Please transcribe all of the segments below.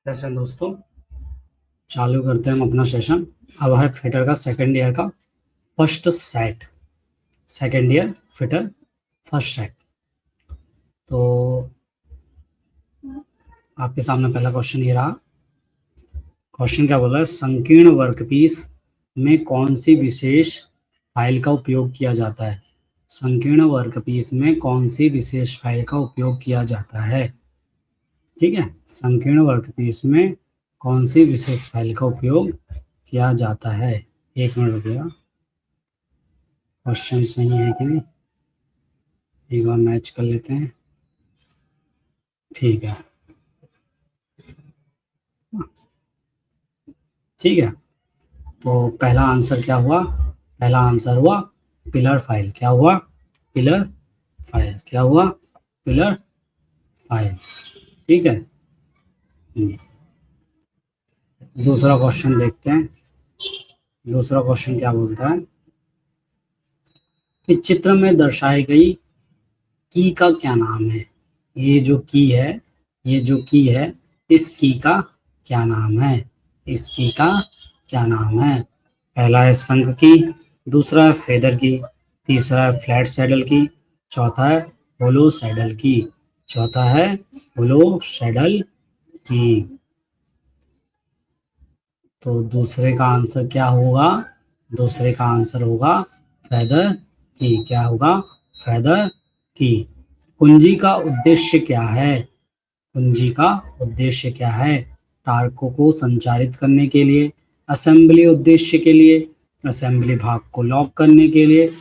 कैसे हैं दोस्तों। चालू करते हैं हम अपना सेशन। अब है फिटर का सेकंड ईयर का first set. Second year fitter first set. तो आपके सामने पहला क्वेश्चन ये रहा। क्वेश्चन क्या बोला है, संकीर्ण वर्कपीस में कौन सी विशेष फाइल का उपयोग किया जाता है। संकीर्ण वर्कपीस में कौन सी विशेष फाइल का उपयोग किया जाता है। ठीक है, संकीर्ण वर्कपीस में कौन सी विशेष फाइल का उपयोग किया जाता है। एक मिनट रुकिएगा, क्वेश्चन सही है कि नहीं एक बार मैच कर लेते हैं। ठीक है, ठीक है। तो पहला आंसर क्या हुआ, पहला आंसर हुआ पिलर फाइल। क्या हुआ, पिलर फाइल। क्या हुआ, पिलर फाइल। ठीक है। दूसरा क्वेश्चन देखते हैं। दूसरा क्वेश्चन क्या बोलता है कि चित्र में दर्शाई गई की का क्या नाम है। ये जो की है, ये जो की है, इस की का क्या नाम है। इस की का क्या नाम है। पहला है शंख की, दूसरा है फेदर की, तीसरा है फ्लैट सैडल की, चौथा है होलो सैडल की। चौथा है होलो सैडल की। तो दूसरे का आंसर क्या होगा, दूसरे का आंसर होगा फेदर की। क्या होगा, फेदर की। कुंजी का उद्देश्य क्या है। कुंजी का उद्देश्य क्या है। टार्कों को संचारित करने के लिए, असेंबली उद्देश्य के लिए, असेंबली भाग को लॉक करने के लिए,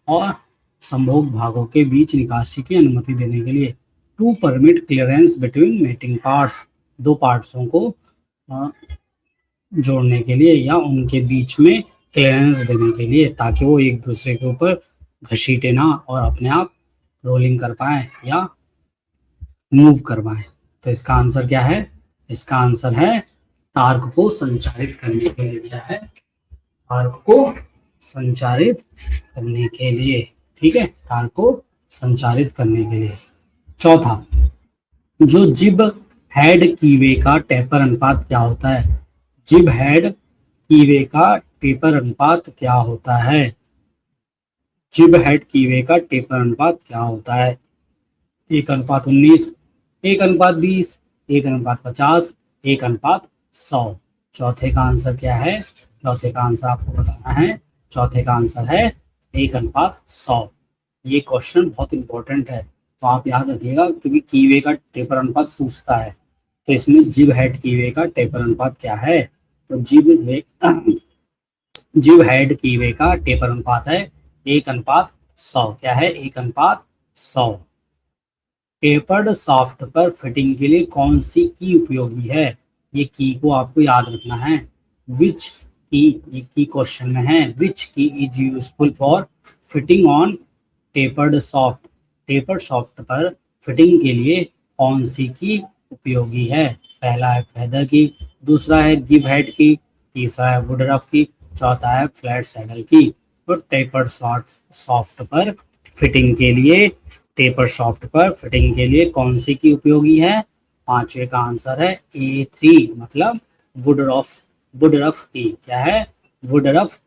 और संभोग भागों के बीच निकासी की अनुमति देने के लिए। To permit clearance between mating parts, दो पार्ट्सों को जोड़ने के लिए या उनके बीच में क्लियरेंस देने के लिए, ताकि वो एक दूसरे के ऊपर घसीटे ना और अपने आप रोलिंग कर पाए या मूव कर पाए। तो इसका आंसर क्या है, इसका आंसर है टार्क को संचारित करने के लिए। क्या है, टार्क को संचारित करने के लिए। ठीक है, टार्क को संचारित करने के लिए। चौथा, जो जिब हेड कीवे का टेपर अनुपात क्या होता है। जिब हेड कीवे का टेपर अनुपात क्या होता है। जिब हेड कीवे का टेपर अनुपात क्या होता है। 1:19, 1:20, 1:50, 1:100। चौथे का आंसर क्या है, चौथे का आंसर आपको बताना है। चौथे का आंसर है 1:100। ये क्वेश्चन बहुत इंपॉर्टेंट है, तो आप याद रखिएगा, क्योंकि कीवे का टेपर अनुपात पूछता है। तो इसमें जिब हेड कीवे का टेपर अनुपात क्या है। तो जिब हेड कीवे का टेपर अनुपात है 1:100। क्या है, 1:100। टेपर्ड शाफ्ट पर फिटिंग के लिए कौन सी की उपयोगी है। ये की को आपको याद रखना है। विच की, ये की क्वेश्चन में है। विच की is useful for fitting on tapered shaft. Tapered shaft पर फिटिंग के लिए कौन सी की उपयोगी है। पहला है फेदर की, दूसरा है गिव हेड की, तीसरा है वुड रफ की, चौथा है फ्लैट सैडल की। तो टेपर्ड शाफ्ट पर फिटिंग के लिए, टेपर शाफ्ट पर फिटिंग के लिए कौन सी की उपयोगी है। पांचवे का आंसर है A3, मतलब वुड रफ, वुड रफ की। क्या है, वुड रफ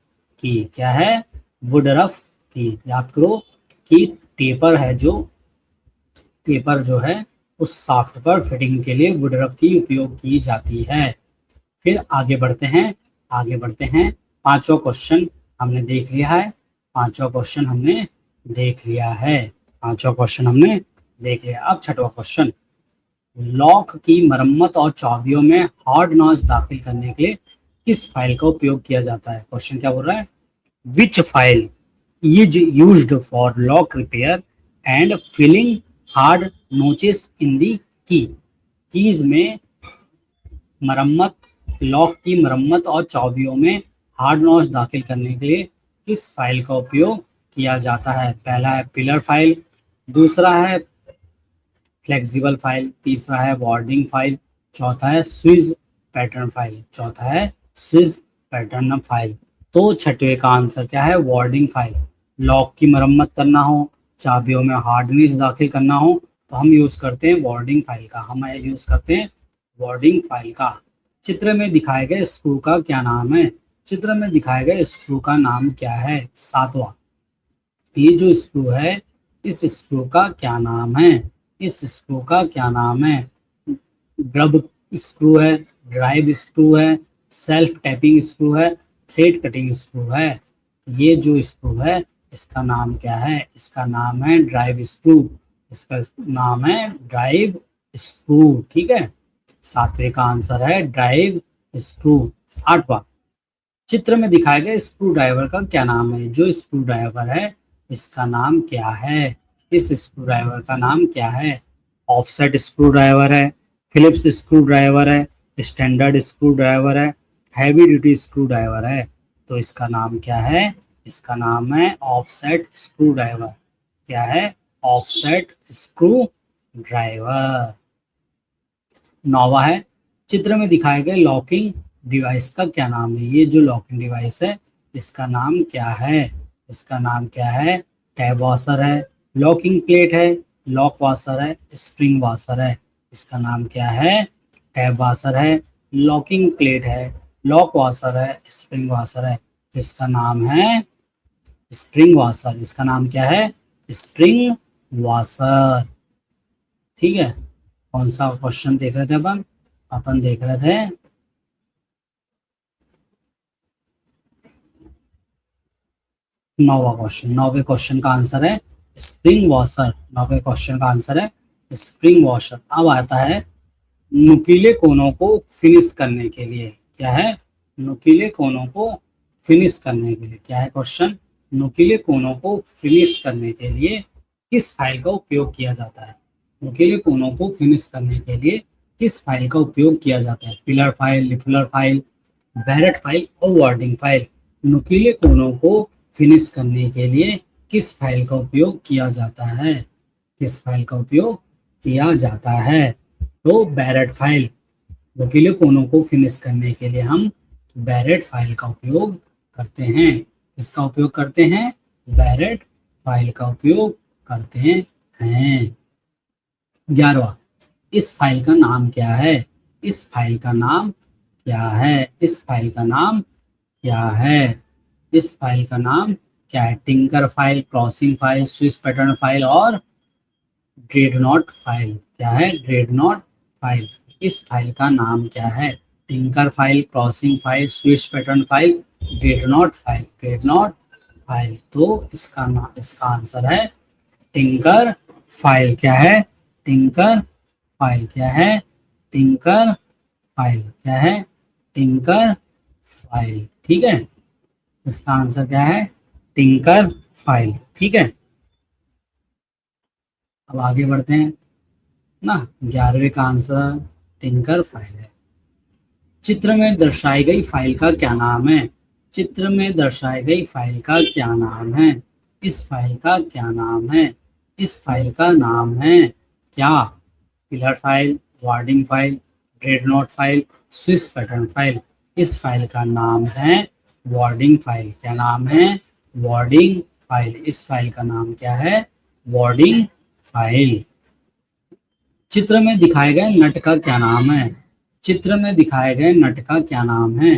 की। क्या है, वुड रफ की। याद करो कि टेपर है जो, टेपर जो है उस शाफ्ट पर फिटिंग के लिए वुड रफ की उपयोग की जाती है। फिर आगे बढ़ते हैं, आगे बढ़ते हैं। पांचवा क्वेश्चन हमने देख लिया है। पांचवा क्वेश्चन हमने देख लिया है। पांचवा क्वेश्चन हमने देख लिया। अब छठवां क्वेश्चन, लॉक की मरम्मत और चाबियों में हार्ड नॉच दाखिल करने के लिए किस फाइल का उपयोग किया जाता है। क्वेश्चन क्या बोल रहा है, which file is used for lock repair and filling hard notches in the key. Keys में मरम्मत, लॉक की मरम्मत और चाबियों में हार्ड नॉच दाखिल करने के लिए किस फाइल का उपयोग किया जाता है। पहला है पिलर फाइल, दूसरा है फ्लेक्सिबल फाइल, तीसरा है वार्डिंग फाइल, चौथा है स्विज पैटर्न फाइल। चौथा है स्विज पैटर्न फाइल। तो छठवें का आंसर क्या है, वार्डिंग फाइल। लॉक की मरम्मत करना हो, चाबियों में हार्डनेस दाखिल करना हो, तो हम यूज करते हैं वार्डिंग फाइल का। हम यूज करते हैं वार्डिंग फाइल का। चित्र में दिखाए गए स्क्रू का क्या नाम है? चित्र में दिखाए गए स्क्रू का नाम क्या है? 7वां, ये जो स्क्रू है इस स्क्रू का क्या नाम है? इस स्क्रू का क्या नाम है? ग्रब स्क्रू है, ड्राइव स्क्रू है, सेल्फ टैपिंग स्क्रू है, थ्रेड कटिंग स्क्रू है। ये जो स्क्रू है इसका नाम क्या है? इसका नाम है ड्राइव स्क्रू। इसका नाम है ड्राइव स्क्रू। ठीक है, 7वें का आंसर है ड्राइव स्क्रू। 8वां, चित्र में दिखाए गए स्क्रू ड्राइवर का क्या नाम है? जो स्क्रू ड्राइवर है इसका नाम क्या है? इस स्क्रू ड्राइवर का नाम क्या है? ऑफसेट स्क्रू ड्राइवर है, फिलिप्स स्क्रू ड्राइवर है, स्टैंडर्ड स्क्रू ड्राइवर है, हैवी ड्यूटी स्क्रू ड्राइवर है। तो इसका नाम क्या है? इसका नाम है ऑफसेट स्क्रू ड्राइवर। क्या है? Offset screw driver. 9वां है, चित्र में दिखाए गए लॉकिंग डिवाइस का क्या नाम है? ये जो लॉकिंग डिवाइस है इसका नाम क्या है? इसका नाम क्या है? टैब वॉशर है, लॉकिंग प्लेट है, लॉक वॉशर है, स्प्रिंग वॉशर है। इसका नाम क्या है? टैब वॉशर है, लॉकिंग प्लेट है, लॉक वॉशर है, स्प्रिंग वॉशर है। तो इसका नाम है स्प्रिंग वॉशर। इसका नाम क्या है? Spring washer. ठीक है, कौन सा क्वेश्चन देख रहे थे अपन? अपन देख रहे थे 9वां क्वेश्चन। 9वें क्वेश्चन का आंसर है स्प्रिंग वॉशर। 9वें क्वेश्चन का आंसर है स्प्रिंग वॉशर। अब आता है नुकीले कोनों को फिनिश करने के लिए। क्या है? नुकीले कोनों को फिनिश करने के लिए क्या है क्वेश्चन? नुकीले कोनों को फिनिश करने के लिए किस फाइल का उपयोग किया जाता है? नुकीले कोनों को फिनिश करने के लिए किस फाइल का उपयोग किया जाता है? Pillar file, riffler file, barrette file और वार्डिंग फाइल। नुकीले कोनों को फिनिश करने के लिए किस फाइल का उपयोग किया जाता है? किस फाइल का उपयोग किया जाता है? तो बैरेट फाइल। नुकीले कोनों को फिनिश करने के लिए हम बैरेट फाइल का उपयोग करते हैं। इसका उपयोग करते हैं? बैरेट फाइल का उपयोग करते हैं। 11वां, इस फाइल का नाम क्या है? इस फाइल का नाम क्या है? इस फाइल का नाम क्या है? इस फाइल का नाम क्या है? Tinker file, crossing file, Swiss pattern file और ड्रेडनॉट फाइल। क्या है? Dreadnought file. इस फाइल का नाम क्या है? Tinker file, crossing file, Swiss pattern file, Dreadnought file. Dreadnought file. तो इसका आंसर है टिंकर फाइल। क्या है? Tinker file. क्या है? Tinker file. क्या है? Tinker file. ठीक है, इसका आंसर क्या है? Tinker file. ठीक है, अब आगे बढ़ते हैं ना। 11वें का आंसर टिंकर फाइल है। चित्र में दर्शाई गई फाइल का क्या नाम है? चित्र में दर्शाई गई फाइल का क्या नाम है? इस फाइल का क्या नाम है? इस फाइल का नाम है क्या? Pillar file, wording file, Dreadnought file, Swiss pattern file. इस फाइल का नाम है वार्डिंग फाइल। क्या नाम है? Wording file. इस फाइल का नाम क्या है? Wording file. चित्र में दिखाए गए नट का क्या नाम है? चित्र में दिखाए गए नट का क्या नाम है?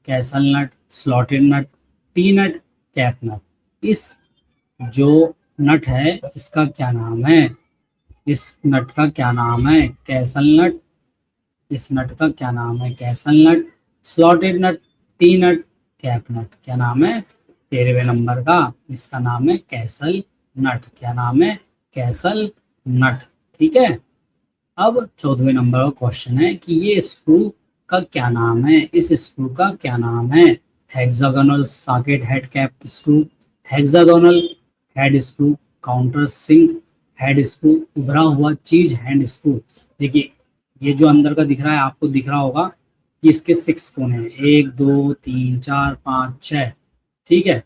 कैसल नट, स्लॉटेड नट, टी नट, कैप नट। इस जो नट है इसका क्या नाम है? इस नट का क्या नाम है? कैसल नट। इस नट का क्या नाम है? कैसल नट, स्लॉटेड नट, टी नट, कैप नट। क्या नाम है? 13वें नंबर का इसका नाम है कैसल नट। क्या नाम है? कैसल नट। ठीक है, अब 14वें नंबर का क्वेश्चन है कि ये स्क्रू का क्या नाम है? इस स्क्रू का क्या नाम है? Hexagonal socket head cap screw, hexagonal head screw, counter sink head screw, उभरा हुआ चीज हैंड स्क्रू। देखिए ये जो अंदर का दिख रहा है आपको दिख रहा होगा कि इसके 6 कोने हैं, 1 2 3 4 5 6। ठीक है,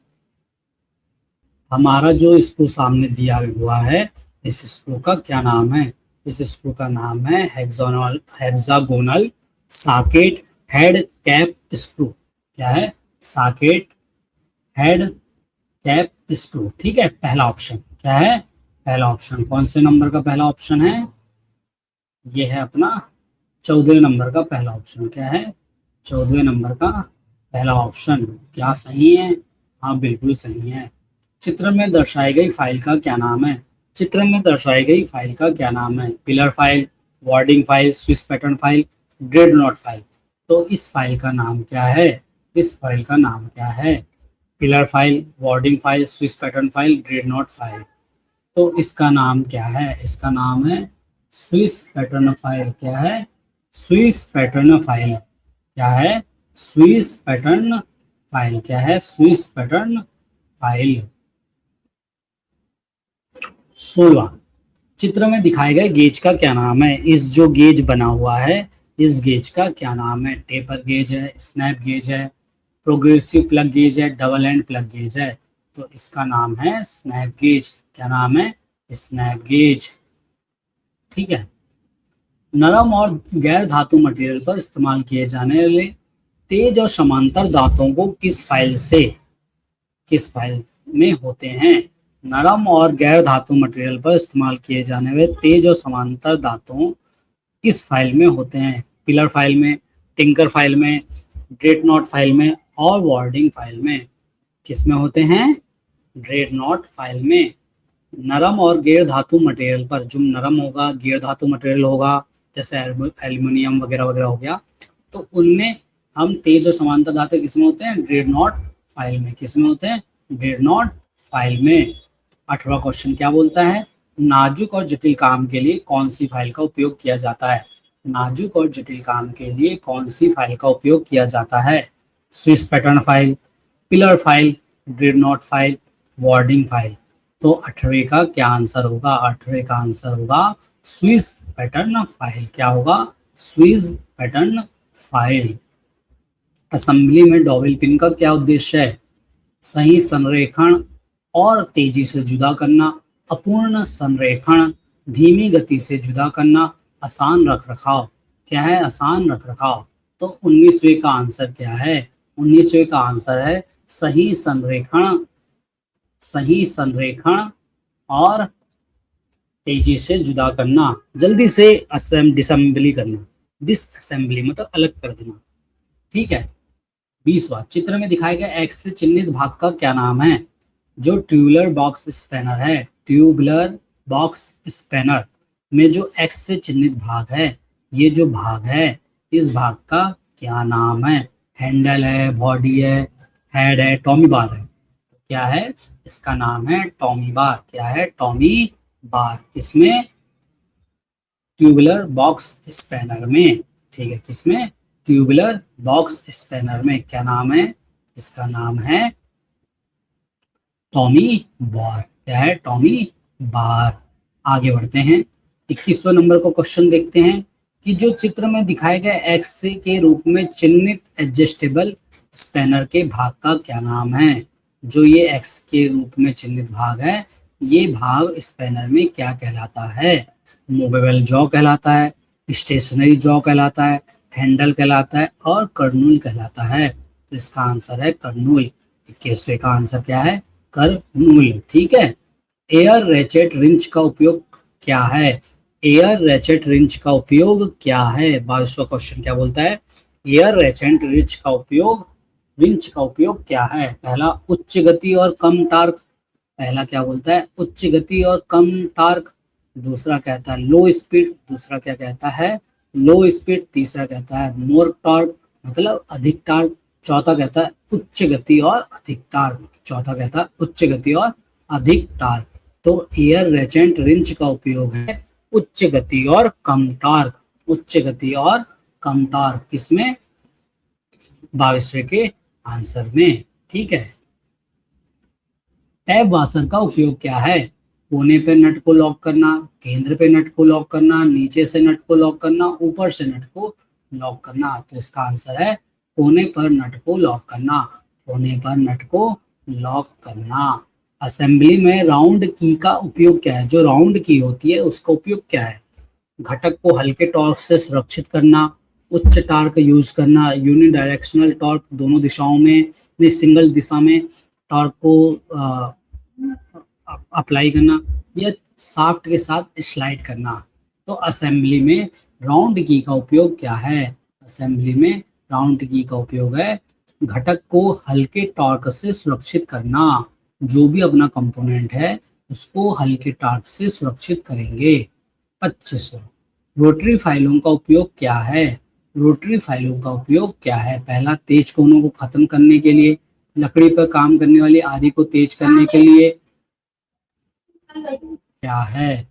हमारा जो स्क्रू सामने दिया हुआ है इस स्क्रू का क्या नाम है? इस स्क्रू का नाम है hexagonal socket head cap screw. क्या है? Socket head cap screw. ठीक है, पहला ऑप्शन क्या है? पहला ऑप्शन कौन से नंबर का पहला ऑप्शन है? ये है अपना 14वें नंबर का पहला ऑप्शन क्या है? 14वें नंबर का पहला ऑप्शन क्या सही है? हाँ, बिल्कुल सही है। चित्र में दर्शाई गई फाइल का क्या नाम है? चित्र में दर्शाई गई फाइल का क्या नाम है? Pillar file, warding file, Swiss pattern file, dreadnought file. तो इस फाइल का नाम क्या है? इस फाइल का नाम क्या है? Pillar file, warding file, Swiss pattern file, dreadnought file. तो इसका नाम क्या है? इसका नाम है स्विस पैटर्न फाइल। क्या है? Swiss pattern file. क्या है? Swiss pattern file. क्या है? Swiss pattern file. 16, चित्र में दिखाए गए गेज का क्या नाम है? इस जो गेज बना हुआ है, इस गेज का क्या नाम है? टेपर गेज है, स्नैप गेज है, प्रोग्रेसिव प्लग गेज है, डबल एंड प्लग गेज है। तो इसका नाम है स्नैप गेज। क्या नाम है? Snap gauge. ठीक है। नरम और गैर धातु मटेरियल पर इस्तेमाल किए जाने वाले तेज और समांतर दांतों को किस फाइल में होते हैं? नरम और गैर धातु मटेरियल पर इस्तेमाल किए जाने वाले तेज और समांतर दांतों किस फाइल में होते हैं? पिलर फाइल में, टिंकर फाइल में, ड्रेडनोट फाइल में और वर्डिंग फाइल में। किस में होते हैं? ड्रेडनोट फाइल में। नरम और गैर धातु मटेरियल पर, जो नरम होगा, गैर धातु मटेरियल होगा, जैसे एल्यूमिनियम वगैरह वगैरह हो गया, तो उनमें हम तेज और समांतर धातु किसमें होते हैं? ड्रेडनोट फाइल में। किसमें होते हैं? ड्रेडनोट फाइल में। 18वां क्वेश्चन क्या बोलता है? नाजुक और जटिल काम के लिए कौन सी फाइल का उपयोग किया जाता है? नाजुक और जटिल काम के लिए कौन सी फाइल का उपयोग किया जाता है? Swiss pattern file, pillar file, dreadnought file, warding file. तो 18वें का क्या आंसर होगा? 18वें का आंसर होगा स्विस पैटर्न फाइल। क्या होगा? Swiss pattern file. असेंबली में डॉवेल पिन का क्या उद्देश्य है? सही संरेखण और तेजी से जुदा करना, अपूर्ण संरेखण, धीमी गति से जुदा करना, आसान रखरखाव। क्या है? आसान रखरखाव। तो 19वें का आंसर क्या है? 19वें का आंसर है सही संरेखण, सही संरेखण और तेजी से जुदा करना, जल्दी से डिसम्बली करना। डिसअसेंबली मतलब अलग कर देना। ठीक है। 20वां, चित्र में दिखाए गए एक्स से चिन्हित भाग का क्या नाम है? जो ट्यूबुलर बॉक्स स्पैनर है, ट्यूबुलर बॉक्स स्पैनर में जो एक्स से चिन्हित भाग है, ये जो भाग है, इस भाग का क्या नाम है? हैंडल है, बॉडी है, हेड है, टॉमी बार है। क्या है? इसका नाम है टॉमी बार। क्या है? टॉमी बार। किसमें? ट्यूबुलर बॉक्स स्पैनर में। ठीक है। किसमें? ट्यूबुलर बॉक्स स्पैनर में। क्या नाम है? इसका नाम है टॉमी बार। क्या है? टॉमी बार। आगे बढ़ते हैं। 21वें नंबर को क्वेश्चन देखते हैं कि जो चित्र में दिखाए गए एक्स के रूप में चिन्हित एडजस्टेबल स्पैनर के भाग का क्या नाम है? जो ये एक्स के रूप में चिन्हित भाग है, ये भाग स्पैनर में क्या कहलाता है? मूवेबल जॉ कहलाता है, स्टेशनरी जॉ कहलाता है, हैंडल कहलाता है और कर्नूल कहलाता है। तो इसका आंसर है कर्नूल। 21वें का आंसर क्या है? कर्नूल। ठीक है। एयर रेचेट रिंच का उपयोग क्या है? एयर रेचेट रिंच का उपयोग क्या है? 22वां क्वेश्चन क्या बोलता है? एयर रेचेट रिंच का उपयोग क्या है? पहला, उच्च गति और कम टार्क। पहला क्या बोलता है? उच्च गति और कम टार्क। दूसरा कहता है लो स्पीड। दूसरा क्या कहता है? लो स्पीड। तीसरा कहता है मोर टॉर्क, मतलब अधिक टार्क। चौथा कहता है उच्च गति और अधिक टार्क। चौथा कहता है उच्च गति और अधिक टार्क। तो एयर रेचेट रिंच का उपयोग है उच्च गति और कम टार्क। उच्च गति और कम टार्क किसमें? 22वें के आंसर में। ठीक है। टैब वाशर का उपयोग क्या है? कोने पे नट को लॉक करना, केंद्र पे नट को लॉक करना, नीचे से नट को लॉक करना, ऊपर से नट को लॉक करना। तो इसका आंसर है कोने पर नट को लॉक करना। कोने पर नट को लॉक करना। असेंबली में राउंड की का उपयोग क्या है? जो राउंड की होती है उसका उपयोग क्या है? घटक को हल्के टॉर्क से सुरक्षित करना, उच्च टार्क यूज करना, यूनिडायरेक्शनल टॉर्क दोनों दिशाओं में, सिंगल दिशा में टॉर्क को अप्लाई करना, या शाफ्ट के साथ स्लाइड करना। तो असेंबली में राउंड की का उपयोग क्या है? असेंबली में राउंड की का उपयोग है घटक को हल्के टॉर्क से सुरक्षित करना। जो भी अपना कंपोनेंट है उसको हल्के टॉर्क से सुरक्षित करेंगे। 25वां, रोटरी फाइलों का उपयोग क्या है? रोटरी फाइलों का उपयोग क्या है? पहला, तेज कोनों को खत्म करने के लिए, लकड़ी पर काम करने वाली आरी को तेज करने के लिए। क्या है?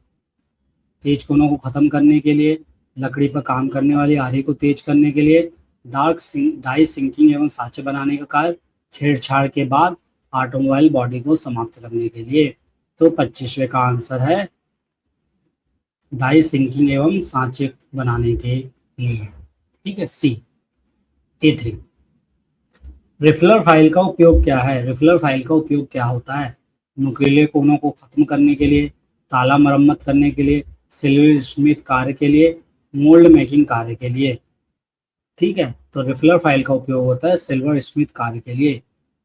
तेज कोनों को खत्म करने के लिए, लकड़ी पर काम करने वाली आरी को तेज करने के लिए, डाई सिंकिंग एवं साँचे बनाने का कार्य, छेड़छाड़ के बाद ऑटोमोबाइल बॉडी को समाप्त करने के लिए। तो 25वें का आंसर है डाई सिंकिंग एवं सांचे बनाने के लिए। ठीक है, सी। A3, रिफिलर फाइल का उपयोग क्या है? रिफिलर फाइल का उपयोग क्या होता है? नुकीले कोनों को खत्म करने के लिए, ताला मरम्मत करने के लिए, सिल्वर स्मिथ कार्य के लिए, मोल्ड मेकिंग कार्य के लिए। ठीक है, तो रिफिलर फाइल का उपयोग होता है सिल्वर स्मिथ कार्य के लिए,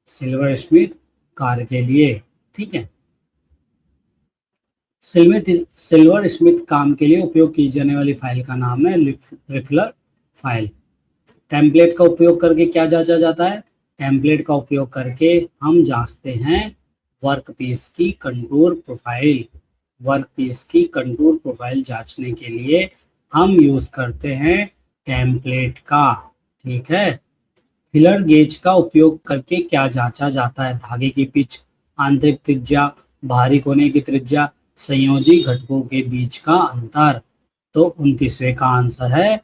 सिल्वर स्मिथ कार्य के लिए। ठीक है, सिल्वर स्मिथ काम के लिए उपयोग की जाने वाली फाइल का नाम है रिफिलर फाइल। टेम्पलेट का उपयोग करके क्या जांचा जाता है? टेम्पलेट का उपयोग करके हम जांचते हैं वर्कपीस की कंटूर प्रोफाइल। वर्कपीस की कंटूर प्रोफाइल जांचने के लिए हम यूज करते हैं टेम्पलेट का। ठीक है, फिलर गेज का उपयोग करके क्या जांचा जाता है? धागे की पिच, आंतरिक त्रिज्या, बाहरी कोने की त्रिज्या, संयोजी घटकों के बीच का अंतर। तो 29वें का आंसर है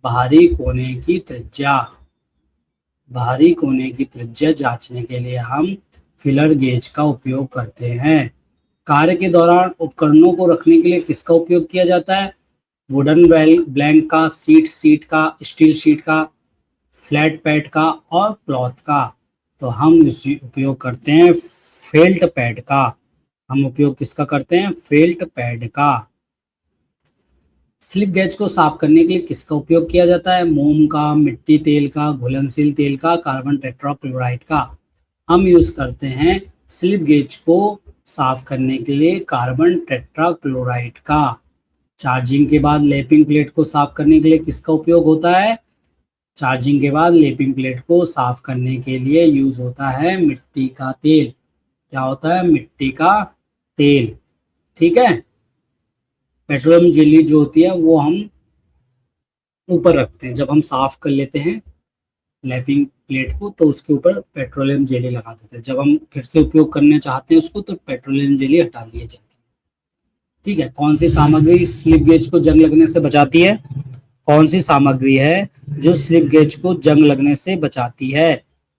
बाहरी कोने की त्रिज्या। बाहरी कोने की त्रिज्या जांचने के लिए हम फिलर गेज का उपयोग करते हैं। कार्य के दौरान उपकरणों को रखने के लिए किसका उपयोग किया जाता है? वुडन ब्लैंक का, सीट का, स्टील शीट का, फ्लैट पैड का और क्लॉथ का। तो हम इसी उपयोग करते हैं फेल्ट पैड का। हम उपयोग किसका करते हैं? फेल्ट पैड का। स्लिप गेज को साफ करने के लिए किसका उपयोग किया जाता है? मोम का, मिट्टी तेल का, घुलनशील तेल का, कार्बन टेट्राक्लोराइड का। हम यूज करते हैं स्लिप गेज को साफ करने के लिए कार्बन टेट्राक्लोराइड का। चार्जिंग के बाद लैपिंग प्लेट को साफ करने के लिए किसका उपयोग होता है? चार्जिंग के बाद लैपिंग प्लेट को साफ करने के लिए यूज होता है मिट्टी का तेल। क्या होता है? मिट्टी का तेल। ठीक है, पेट्रोलियम जेली जो होती है वो हम ऊपर रखते हैं। जब हम साफ कर लेते हैं लैपिंग प्लेट को तो उसके ऊपर पेट्रोलियम जेली लगा देते हैं। जब हम फिर से उपयोग करना चाहते हैं उसको तो पेट्रोलियम जेली हटा ली जाती है। ठीक है, कौन सी सामग्री स्लिप गेज को जंग लगने से बचाती है? कौन सी सामग्री है जो स्लिप गेज को जंग लगने से बचाती है?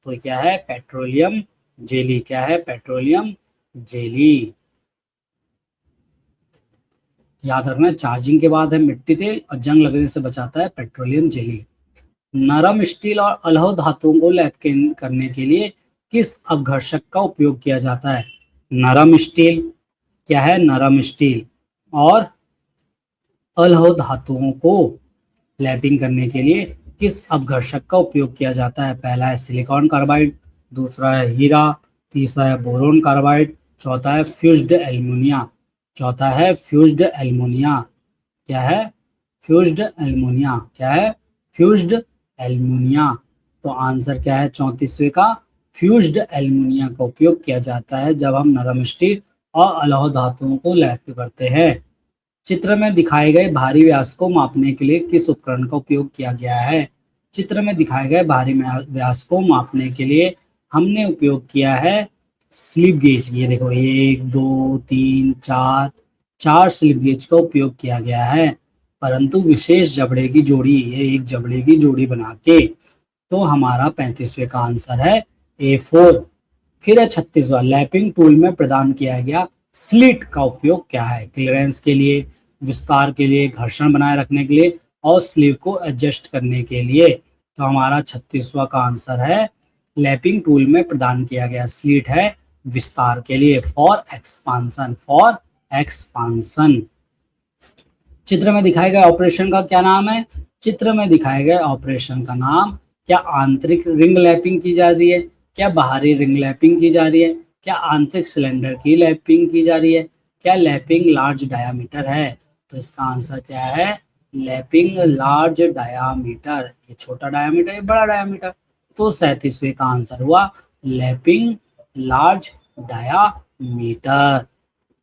तो क्या है? Petroleum jelly. क्या है? Petroleum jelly. याद रखना, चार्जिंग के बाद है मिट्टी तेल और जंग लगने से बचाता है पेट्रोलियम जेली। नरम स्टील और अलौह धातुओं को लैप करने के लिए किस अपघर्षक का उपयोग किया जाता है? नरम स्टील। क्या है? नरम स्टील और अलौह धातुओं को लैपिंग करने के लिए किस अपघर्षक का उपयोग किया जाता है? पहला है सिलिकॉन कार्बाइड, दूसरा है हीरा, तीसरा है बोरोन कार्बाइड, चौथा है फ्यूज्ड एल्युमिनिया। चौथा है फ्यूज्ड एल्युमिनिया। क्या है? फ्यूज्ड एल्युमिनिया। क्या है? फ्यूज्ड एल्युमिनिया। तो आंसर क्या है 34वें का? फ्यूज्ड एल्युमिनिया का उपयोग किया जाता है जब हम नरम स्टील और अलौह धातुओं को लैप करते हैं। चित्र में दिखाए गए भारी व्यास को मापने के लिए किस उपकरण का उपयोग किया गया है? चित्र में दिखाए गए भारी व्यास को मापने के लिए हमने उपयोग किया है स्लिप गेज। ये देखो 1 2 3 4 4 स्लिप गेज का उपयोग किया गया है, परंतु विशेष जबड़े की जोड़ी, ये एक जबड़े की जोड़ी बना के। तो हमारा 35वें का आंसर है A4। फिर है 36वां, लैपिंग टूल में प्रदान किया गया स्लिट का उपयोग क्या है? क्लियरेंस के लिए, विस्तार के लिए, घर्षण बनाए रखने के लिए और स्लीव को एडजस्ट करने के लिए। तो हमारा 36वां का आंसर है लैपिंग टूल में प्रदान किया गया स्लिट है विस्तार के लिए, फॉर एक्सपांसन। For expansion. चित्र में दिखाए गए ऑपरेशन का क्या नाम है? चित्र में दिखाए गए ऑपरेशन का नाम, क्या आंतरिक रिंग लैपिंग की जा रही है, क्या बाहरी रिंग लैपिंग की जा रही है, क्या आंतरिक सिलेंडर की लैपिंग की जा रही है, क्या लैपिंग लार्ज डायामीटर है? तो इसका आंसर क्या है, लैपिंग लार्ज डायामीटर। ये छोटा डायामीटर, ये बड़ा डायामीटर, तो 37वें का आंसर हुआ लैपिंग लार्ज डायामीटर।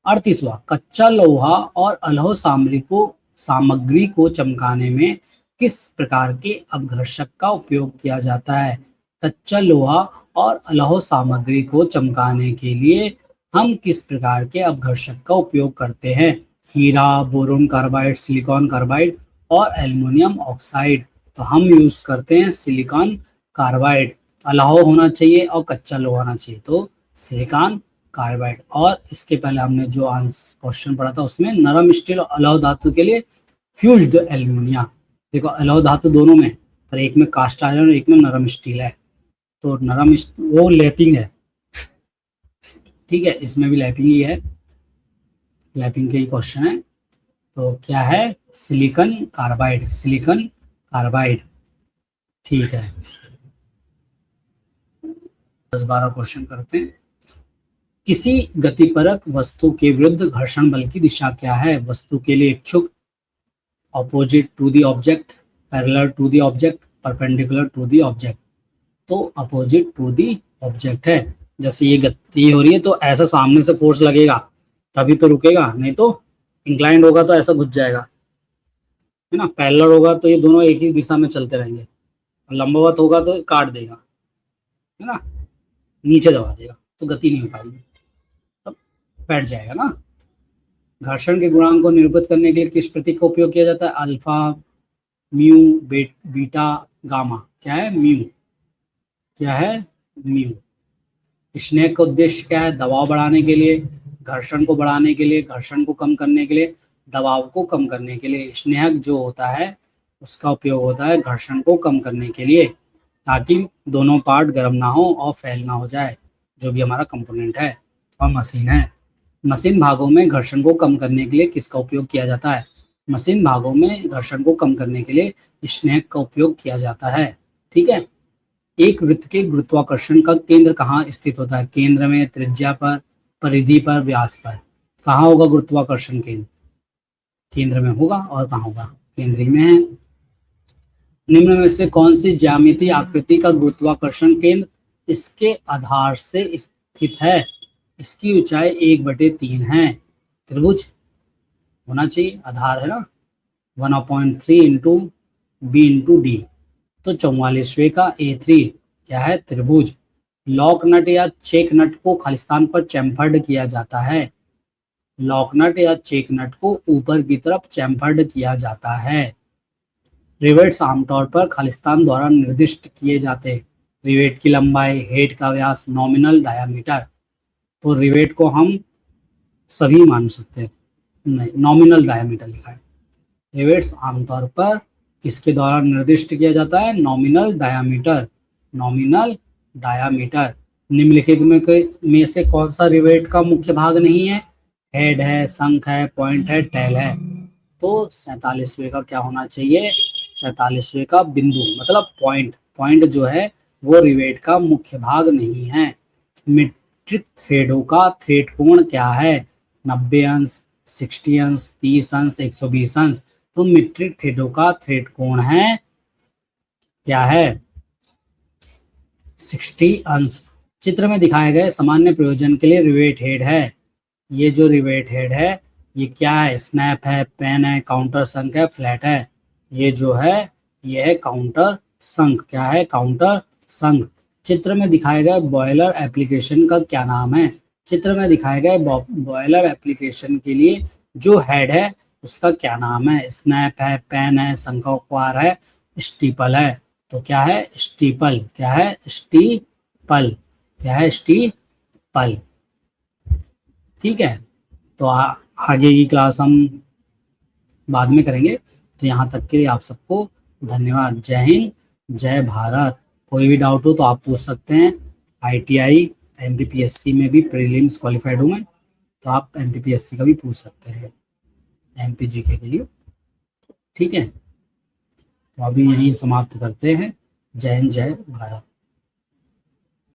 38वां, कच्चा लोहा और अलौह सामग्री को चमकाने में किस प्रकार के अपघर्षक का उपयोग किया जाता है। कच्चा लोहा और अलौह सामग्री को चमकाने के लिए हम किस प्रकार के अपघर्षक का उपयोग करते हैं। हीरा, बोरोन कार्बाइड, सिलिकॉन कार्बाइड और एल्युमिनियम ऑक्साइड। तो हम यूज करते हैं सिलिकॉन कार्बाइड। अलौह होना चाहिए और कच्चा लोहा होना चाहिए, तो सिलिकॉन कार्बाइड। और इसके पहले हमने जो आंसर क्वेश्चन पढ़ा था उसमें नरम स्टील और अलौह धातु के लिए फ्यूज्ड एल्युमिनिया। देखो अलौह धातु दोनों में, पर एक में कास्ट आयरन और एक में नरम स्टील है, तो नरम वो लैपिंग है, ठीक है, इसमें भी लैपिंग ही है, लैपिंग के ही क्वेश्चन है। तो क्या है, सिलिकॉन कार्बाइड, सिलिकॉन कार्बाइड, ठीक है। 10-12 क्वेश्चन करते हैं। किसी गतिपरक वस्तु के विरुद्ध घर्षण बल की दिशा क्या है। वस्तु के लिए इच्छुक, opposite to the object, parallel to the object, perpendicular to the object. तो अपोजिट टू दी ऑब्जेक्ट है। जैसे ये गति हो रही है तो ऐसा सामने से फोर्स लगेगा तभी तो रुकेगा, नहीं तो इंक्लाइंड होगा तो ऐसा घुस जाएगा, है ना। पैरेलल होगा तो ये दोनों एक ही दिशा में चलते रहेंगे, लंबवत होगा तो काट देगा, है ना, नीचे दबा देगा, तो गति नहीं हो पाएगी, तब बैठ जाएगा ना। घर्षण के गुणांक को निरूपित करने के लिए किस प्रतीक का उपयोग किया जाता है। Alpha, mu, beta, gamma. क्या है, म्यू, क्या है, म्यू। स्नेहक का उद्देश्य क्या है, दबाव बढ़ाने के लिए, घर्षण को बढ़ाने के लिए, घर्षण को कम करने के लिए, दबाव को कम करने के लिए। स्नेहक जो होता है उसका उपयोग होता है घर्षण को कम करने के लिए, ताकि दोनों पार्ट गर्म ना हो और फैल ना हो जाए, जो भी हमारा कंपोनेंट है और मशीन है। मशीन भागों में घर्षण को कम करने के लिए किसका उपयोग किया जाता है। मशीन भागों में घर्षण को कम करने के लिए स्नेहक का उपयोग किया जाता है, ठीक है। एक वृत्त के गुरुत्वाकर्षण का केंद्र कहाँ स्थित होता है। केंद्र में, त्रिज्या पर, परिधि पर, व्यास पर। कहाँ होगा गुरुत्वाकर्षण केंद्र, केंद्र में होगा। और कहाँ होगा, केंद्र ही में है। निम्न में से कौन सी ज्यामितीय आकृति का गुरुत्वाकर्षण केंद्र इसके आधार से स्थित है। इसकी ऊंचाई 1/3 है। त्रिभुज होना चाहिए, आधार है ना, 1/3 इंटू बी इंटू डी। तो 44वें का A3 क्या है, त्रिभुज। लॉक नट या चेक नट को खालिस्तान पर चैम्फर्ड किया जाता है। लॉक नट या चेक नट को ऊपर की तरफ चैम्फर्ड किया जाता है। रिवेट्स आमतौर पर खालिस्तान द्वारा निर्दिष्ट किए जाते हैं। रिवेट की लंबाई, हेड का व्यास, नॉमिनल डायामीटर। तो रिवेट को हम सभी मान सकते हैं, नहीं, नॉमिनल डायामीटर लिखा है। रिवेट्स आमतौर पर किसके द्वारा निर्दिष्ट किया जाता है, नॉमिनल डायामीटर, नॉमिनल डायामीटर। निम्नलिखित में से कौन सा रिवेट का मुख्य भाग नहीं है। हेड है, शंख है, पॉइंट है, टेल है। तो 47वें का क्या होना चाहिए, 47वें का बिंदु मतलब पॉइंट। पॉइंट जो है वो रिवेट का मुख्य भाग नहीं है। मीट्रिक थ्रेडों का थ्रेड कोण क्या है, 90 अंश, 60 अंश, 30 अंश, 120 अंश। तो मीट्रिक थ्रेडों का थ्रेड कोण है, क्या है, 60 अंश। चित्र में दिखाए गए सामान्य प्रयोजन के लिए रिवेट हेड है। ये जो रिवेट हेड है ये क्या है, स्नैप है, पेन है, काउंटर संक है, फ्लैट है। ये जो है ये है काउंटर संक। क्या है, काउंटर संक। चित्र में दिखाए गए बॉयलर एप्लीकेशन का क्या नाम है। चित्र में दिखाए गए बॉयलर एप्लीकेशन के लिए जो हेड है उसका क्या नाम है। स्नैप है, पेन है, शंखोक्वार है, स्टीपल है। तो क्या है, स्टीपल। क्या है, स्टीपल। क्या है, स्टीपल, ठीक है। तो आगे की क्लास हम बाद में करेंगे। तो यहाँ तक के लिए आप सबको धन्यवाद। जय हिंद, जय भारत। कोई भी डाउट हो तो आप पूछ सकते हैं। ITI MPPSC में भी प्रीलिम्स क्वालिफाइड हूँ मैं, तो आप MPPSC का भी पूछ सकते हैं MPGK के लिए, ठीक है। तो अभी यहीं समाप्त करते हैं। जय हिंद, जय भारत।